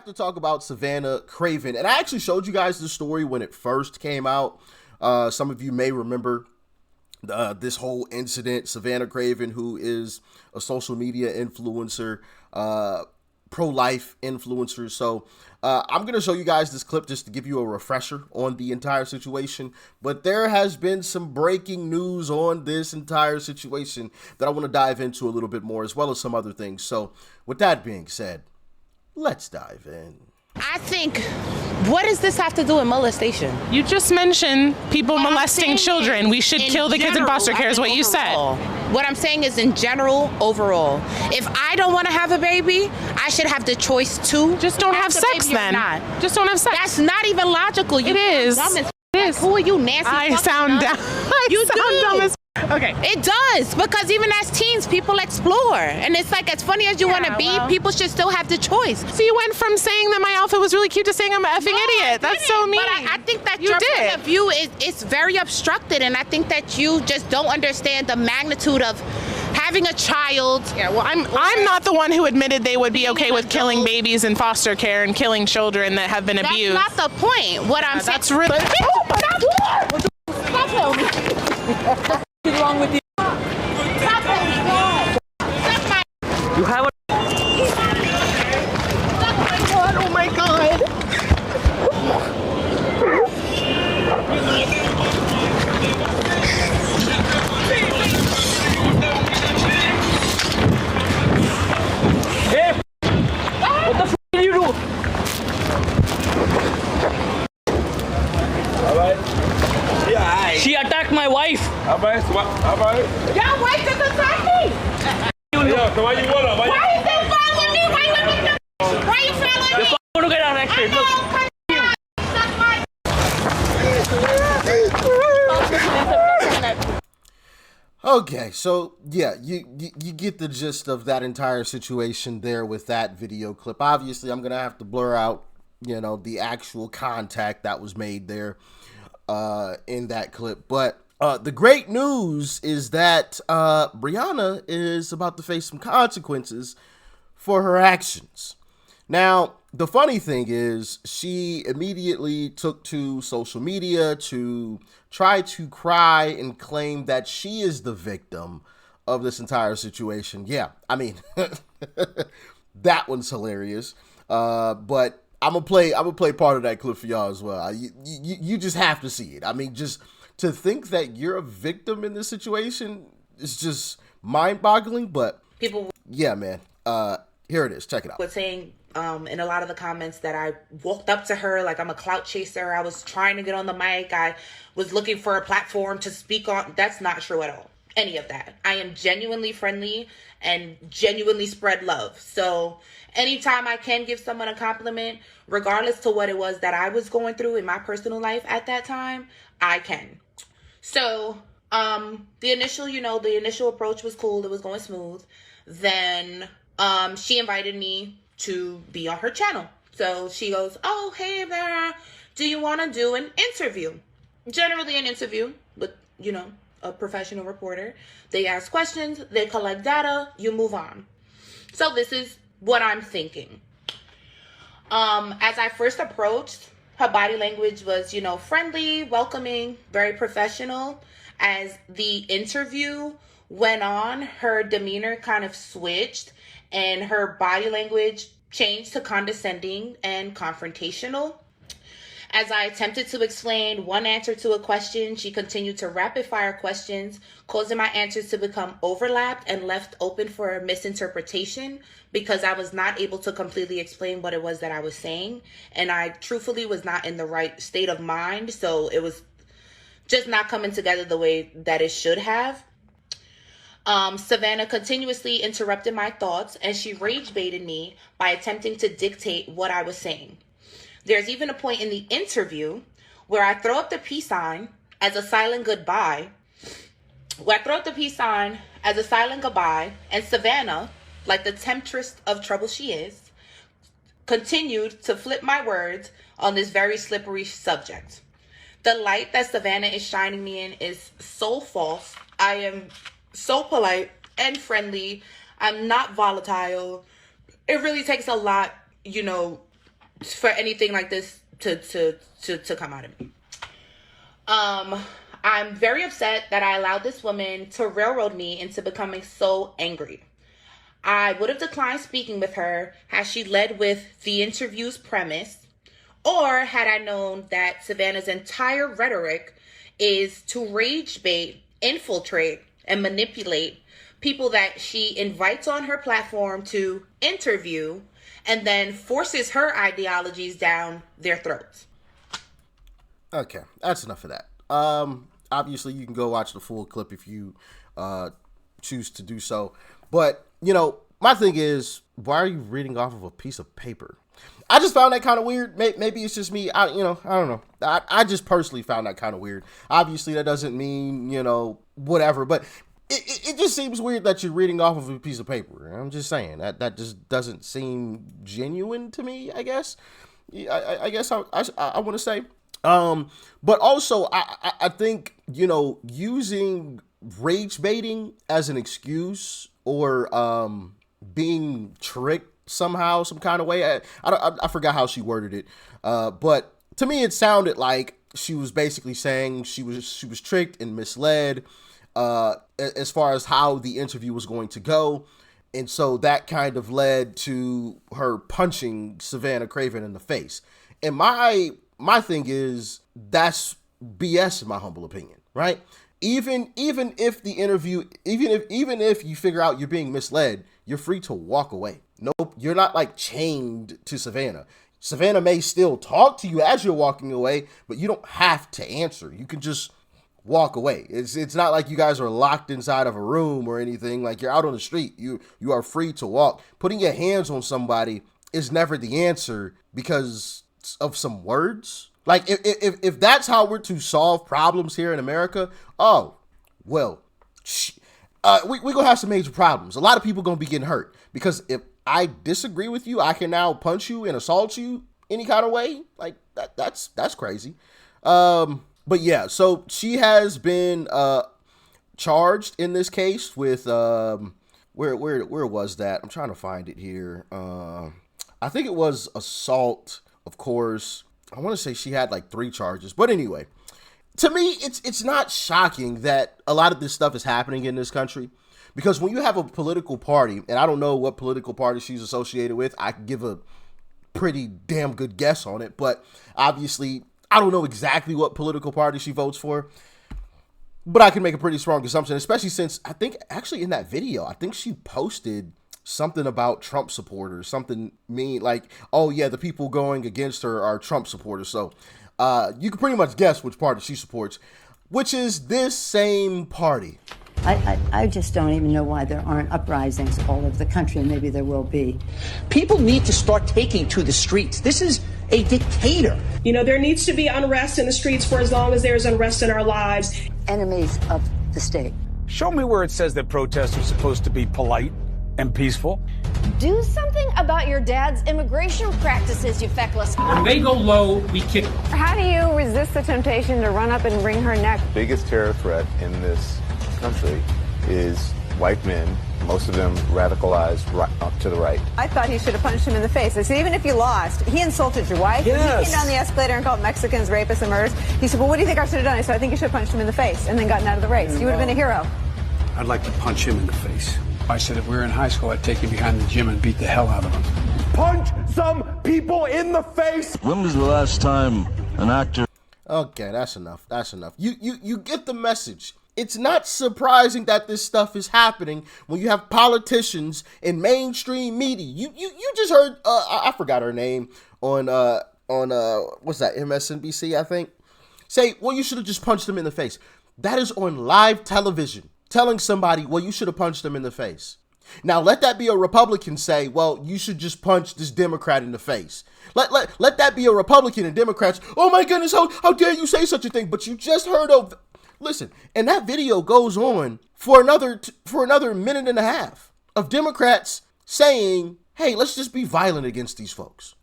have to talk about Savannah Craven. And I actually showed you guys the story when it first came out. Some of you may remember this whole incident. Savannah Craven, who is a social media influencer, pro-life influencer. So I'm going to show you guys this clip just to give you a refresher on the entire situation. But there has been some breaking news on this entire situation that I want to dive into a little bit more, as well as some other things. So with that being said, let's dive in. I think, what does this have to do with molestation? You just mentioned people molesting children. We should kill the kids in foster care is what you said. What I'm saying is in general, overall. If I don't want to have a baby, I should have the choice to. Just don't have sex then. Just don't have sex. That's not even logical. It is. It is. Who are you, Nancy? I sound dumb. You sound dumb as okay. It does, because even as teens, people explore. And it's like, as funny as you want to be, people should still have the choice. So you went from saying that my outfit was really cute to saying I'm an effing idiot. That's so mean. But I think that your point of view is very obstructed, and I think that you just don't understand the magnitude of having a child. Yeah, well, I'm not the one who admitted they would be okay with killing babies in foster care and killing children that have been abused. That's not the point. What I'm saying. That's really. Oh my God! Stop telling me. What's wrong with you? Stop telling me. Stop my. You have a. Oh my God! Hey! What the f did you do? Alright. Yeah, She attacked my wife. Alright. Your wife just attacked me. Yo, so why you want her? Why is they following me? Why you following me? You're going to get arrested. Look. Okay, so yeah, you get the gist of that entire situation there with that video clip. Obviously, I'm gonna have to blur out, you know, the actual contact that was made there in that clip. But the great news is that Brianna is about to face some consequences for her actions. Now, the funny thing is, she immediately took to social media to try to cry and claim that she is the victim of this entire situation. Yeah, I mean, that one's hilarious. But I'm gonna play part of that clip for y'all as well. You just have to see it. I mean, just to think that you're a victim in this situation is just mind-boggling. But people, yeah, man. Here it is. Check it out. Was saying in a lot of the comments that I walked up to her like I'm a clout chaser. I was trying to get on the mic. I was looking for a platform to speak on. That's not true at all. Any of that. I am genuinely friendly and genuinely spread love. So anytime I can give someone a compliment, regardless to what it was that I was going through in my personal life at that time, I can. So the initial approach was cool. It was going smooth. Then she invited me to be on her channel. So she goes, oh, hey there, do you want to do an interview? Generally an interview with, you know, a professional reporter. They ask questions, they collect data, you move on. So this is what I'm thinking. As I first approached, her body language was, you know, friendly, welcoming, very professional. As the interview went on, her demeanor kind of switched and her body language changed to condescending and confrontational. As I attempted to explain one answer to a question, she continued to rapid fire questions, causing my answers to become overlapped and left open for misinterpretation because I was not able to completely explain what it was that I was saying. And I truthfully was not in the right state of mind. So it was just not coming together the way that it should have. Savannah continuously interrupted my thoughts and she rage baited me by attempting to dictate what I was saying. There's even a point in the interview where I throw up the peace sign as a silent goodbye. And Savannah, like the temptress of trouble she is, continued to flip my words on this very slippery subject. The light that Savannah is shining me in is so false. I am so polite and friendly. I'm not volatile. It really takes a lot, you know, for anything like this to come out of me. I'm very upset that I allowed this woman to railroad me into becoming so angry. I would have declined speaking with her had she led with the interview's premise, or had I known that Savannah's entire rhetoric is to rage bait, infiltrate, and manipulate people that she invites on her platform to interview and then forces her ideologies down their throats. Okay, that's enough of that. Obviously, you can go watch the full clip if you choose to do so. But, you know, my thing is, why are you reading off of a piece of paper? I just found that kind of weird. Maybe it's just me. I don't know. I just personally found that kind of weird. Obviously, that doesn't mean, whatever. But it just seems weird that you're reading off of a piece of paper. I'm just saying that just doesn't seem genuine to me, I guess. I guess I want to say. But also, I think, using rage baiting as an excuse or being tricked somehow, some kind of way. I forgot how she worded it. But to me, it sounded like she was basically saying she was tricked and misled as far as how the interview was going to go. And so that kind of led to her punching Savannah Craven in the face. And my thing is, that's BS in my humble opinion, right? Even if the interview, even if you figure out you're being misled, you're free to walk away. Nope, you're not like chained to Savannah. Savannah may still talk to you as you're walking away, but you don't have to answer. You can just walk away. It's not like you guys are locked inside of a room or anything. Like, you're out on the street. You are free to walk. Putting your hands on somebody is never the answer because of some words. Like, if that's how we're to solve problems here in America, we're gonna have some major problems. A lot of people gonna be getting hurt because if I disagree with you, I can now punch you and assault you any kind of way. Like, that's crazy. But yeah, so she has been charged in this case with where was that? I'm trying to find it here. I think it was assault, of course. I want to say she had like 3 charges, but anyway, to me, it's not shocking that a lot of this stuff is happening in this country, because when you have a political party, and I don't know what political party she's associated with, I can give a pretty damn good guess on it, but obviously I don't know exactly what political party she votes for, but I can make a pretty strong assumption, especially since I think actually in that video, I think she posted something about Trump supporters, something mean like, oh yeah, the people going against her are Trump supporters. So you can pretty much guess which party she supports, which is this same party. I just don't even know why there aren't uprisings all over the country, and maybe there will be. People need to start taking to the streets. This is a dictator. There needs to be unrest in the streets for as long as there's unrest in our lives. Enemies of the state. Show me where it says that protests are supposed to be polite and peaceful. Do something about your dad's immigration practices, you feckless. When they go low, we kick. How do you resist the temptation to run up and wring her neck? The biggest terror threat in this country is white men, most of them radicalized up to the right. I thought he should have punched him in the face. I said, even if you lost, he insulted your wife. Yes. He came down the escalator and called Mexicans rapists and murderers. He said, well, what do you think I should have done? I said, I think you should have punched him in the face and then gotten out of the race. You would have been a hero. I'd like to punch him in the face. I said if we were in high school, I'd take him behind the gym and beat the hell out of him. Punch some people in the face. When was the last time an actor... Okay, that's enough. That's enough. You get the message. It's not surprising that this stuff is happening when you have politicians in mainstream media. You just heard I forgot her name on what's that, MSNBC, I think, say, well, you should have just punched them in the face. That is on live television, telling somebody, well, you should have punched them in the face. Now, let that be a Republican say, well, you should just punch this Democrat in the face. Let that be a Republican and Democrats, oh my goodness, how dare you say such a thing? But you just heard of, listen, and that video goes on for another minute and a half of Democrats saying, hey, let's just be violent against these folks.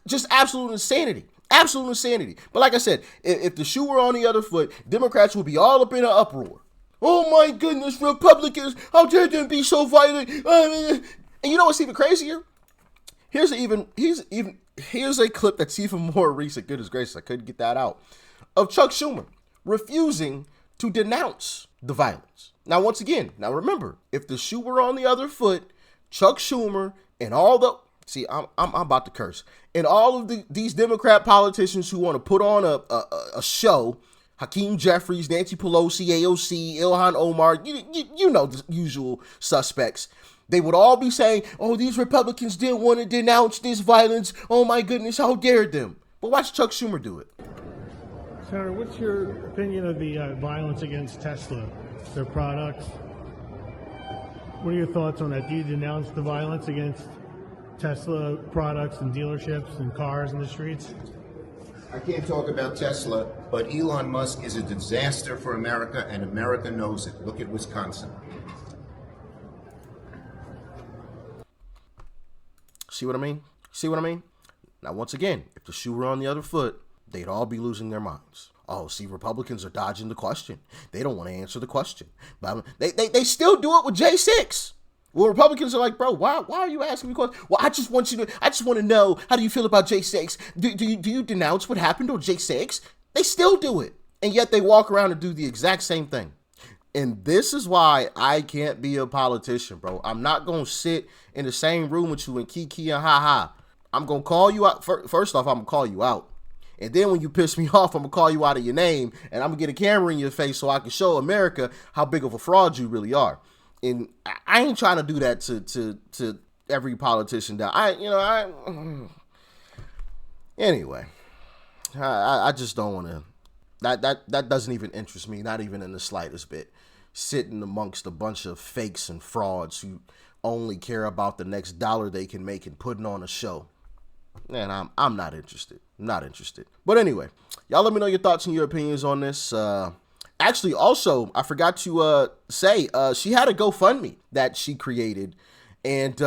Just absolute insanity. Absolute insanity. But like I said, if the shoe were on the other foot, Democrats would be all up in an uproar. Oh my goodness, Republicans, how dare them be so violent? And you know what's even crazier? Here's even here's a clip that's even more recent. Goodness gracious, I couldn't get that out. Of Chuck Schumer refusing to denounce the violence. Now, once again, remember, if the shoe were on the other foot, Chuck Schumer and all the, see, I'm about to curse, and all of these Democrat politicians who want to put on a show, Hakeem Jeffries, Nancy Pelosi, AOC, Ilhan Omar, you know the usual suspects. They would all be saying, oh, these Republicans didn't want to denounce this violence. Oh, my goodness, how dare them? But watch Chuck Schumer do it. Senator, what's your opinion of the violence against Tesla, their products? What are your thoughts on that? Do you denounce the violence against Tesla products and dealerships and cars in the streets? I can't talk about Tesla, but Elon Musk is a disaster for America, and America knows it. Look at Wisconsin. See what I mean? See what I mean? Now, once again, if the shoe were on the other foot, they'd all be losing their minds. Oh, see, Republicans are dodging the question. They don't want to answer the question. But they still do it with J6. Well, Republicans are like, bro, why are you asking me questions? Well, I just want to know, how do you feel about J6? Do you denounce what happened on J6? They still do it. And yet they walk around and do the exact same thing. And this is why I can't be a politician, bro. I'm not going to sit in the same room with you and kiki and ha-ha. I'm going to call you out. First off, I'm going to call you out. And then when you piss me off, I'm going to call you out of your name. And I'm going to get a camera in your face so I can show America how big of a fraud you really are. And I ain't trying to do that to every politician. Anyway, I just don't want to. That doesn't even interest me, not even in the slightest bit. Sitting amongst a bunch of fakes and frauds who only care about the next dollar they can make and putting on a show. Man, I'm not interested. Not interested. But anyway, y'all let me know your thoughts and your opinions on this. Actually, also, I forgot to say, she had a GoFundMe that she created. And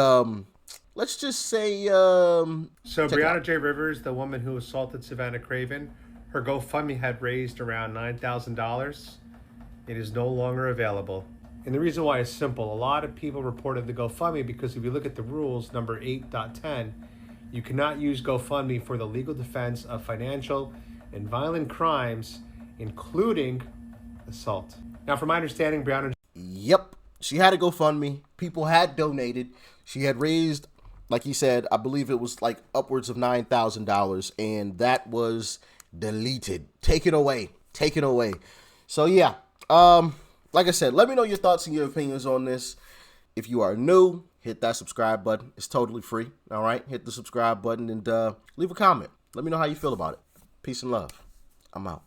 let's just say... So Breonna J. Rivers, the woman who assaulted Savannah Craven, her GoFundMe had raised around $9,000. It is no longer available. And the reason why is simple. A lot of people reported the GoFundMe because if you look at the rules, number 8.10, you cannot use GoFundMe for the legal defense of financial and violent crimes, including assault. Now, from my understanding, Breonna... Yep. She had a GoFundMe. People had donated. She had raised, like he said, I believe it was like upwards of $9,000, and that was deleted. Taken away. So, yeah. Like I said, let me know your thoughts and your opinions on this. If you are new, hit that subscribe button. It's totally free. All right. Hit the subscribe button and leave a comment. Let me know how you feel about it. Peace and love. I'm out.